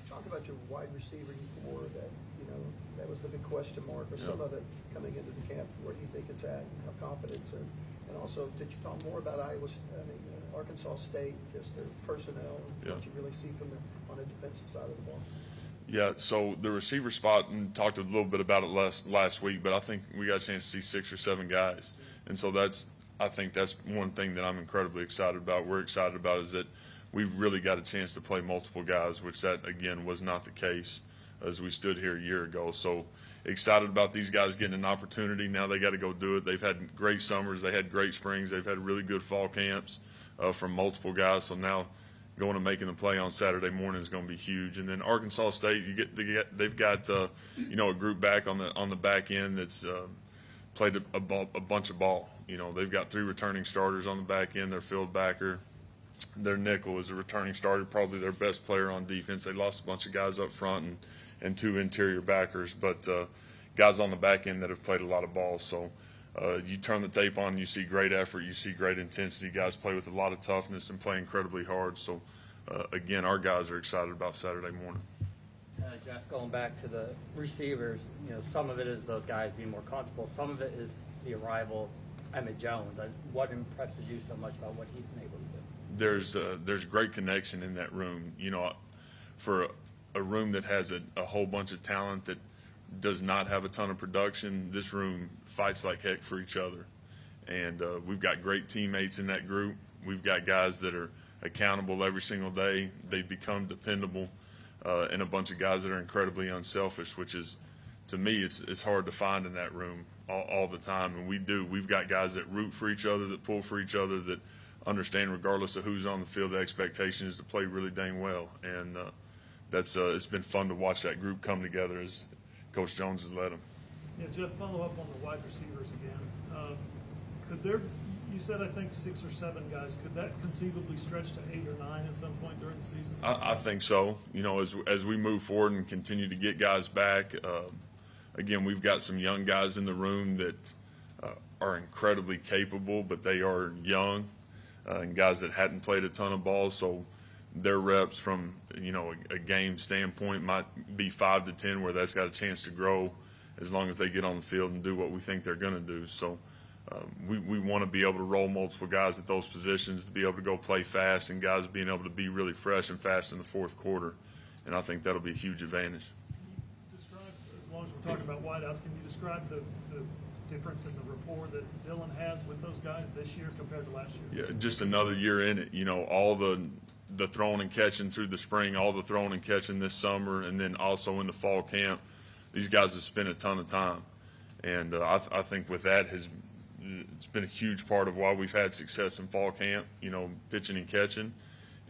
Talk about your wide receiver core that, that was the big question mark, or some of it coming into the camp. Where do you think it's at, and how confident? And also, did you talk more about Arkansas State, just their personnel, and what you really see from on the defensive side of the ball? Yeah, so the receiver spot, and talked a little bit about it last week, but I think we got a chance to see 6 or 7 guys. And so I think that's one thing that I'm incredibly excited about. We're excited about is that we've really got a chance to play multiple guys, which that, again, was not the case as we stood here a year ago. So excited about these guys getting an opportunity. Now they got to go do it. They've had great summers. They had great springs. They've had really good fall camps from multiple guys. So now going and making the play on Saturday morning is going to be huge. And then Arkansas State, they've got a group back on the back end that's played a bunch of ball. They've got 3 returning starters on the back end. Their field backer, their nickel is a returning starter, probably their best player on defense. They lost a bunch of guys up front and 2 interior backers, but guys on the back end that have played a lot of ball. So you turn the tape on, you see great effort, you see great intensity. Guys play with a lot of toughness and play incredibly hard. So, again, our guys are excited about Saturday morning. Jeff, going back to the receivers, some of it is those guys being more comfortable. Some of it is the arrival of Emmett Jones. What impresses you so much about what he's been able to do? There's great connection in that room. For a room that has a whole bunch of talent that does not have a ton of production, this room fights like heck for each other. And we've got great teammates in that group. We've got guys that are accountable every single day. They've become dependable, and a bunch of guys that are incredibly unselfish, which is, to me, it's hard to find in that room all the time. And we've got guys that root for each other, that pull for each other, that understand regardless of who's on the field, the expectation is to play really dang well. And it's been fun to watch that group come together as Coach Jones has led them. Yeah, Jeff, follow up on the wide receivers again. You said, I think 6 or 7 guys. Could that conceivably stretch to 8 or 9 at some point during the season? I think so. As we move forward and continue to get guys back, again, we've got some young guys in the room that are incredibly capable, but they are young, and guys that hadn't played a ton of balls. So their reps from a game standpoint might be 5 to 10, where that's got a chance to grow as long as they get on the field and do what we think they're going to do. So we want to be able to roll multiple guys at those positions, to be able to go play fast, and guys being able to be really fresh and fast in the fourth quarter. And I think that'll be a huge advantage. Can you describe, as long as we're talking about wideouts, can you describe the difference in the rapport that Dillon has with those guys this year compared to last year? Yeah, just another year in it. All the throwing and catching through the spring, all the throwing and catching this summer, and then also in the fall camp, these guys have spent a ton of time. And I think with that it's been a huge part of why we've had success in fall camp, pitching and catching,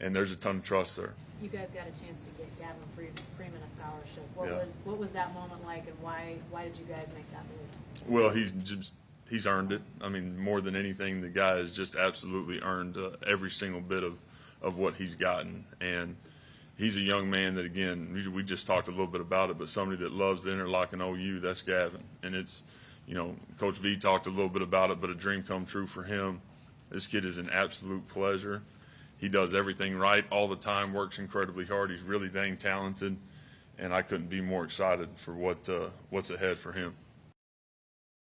and there's a ton of trust there. You guys got a chance to get Gavin Freeman a scholarship. What was that moment like, and why did you guys make that move? Well, he's earned it. I mean, more than anything, the guy has just absolutely earned every single bit of what he's gotten. And he's a young man that, again, we just talked a little bit about it, but somebody that loves the interlocking OU, that's Gavin. And it's, Coach V talked a little bit about it, but a dream come true for him. This kid is an absolute pleasure. He does everything right all the time, works incredibly hard. He's really dang talented, and I couldn't be more excited for what's ahead for him.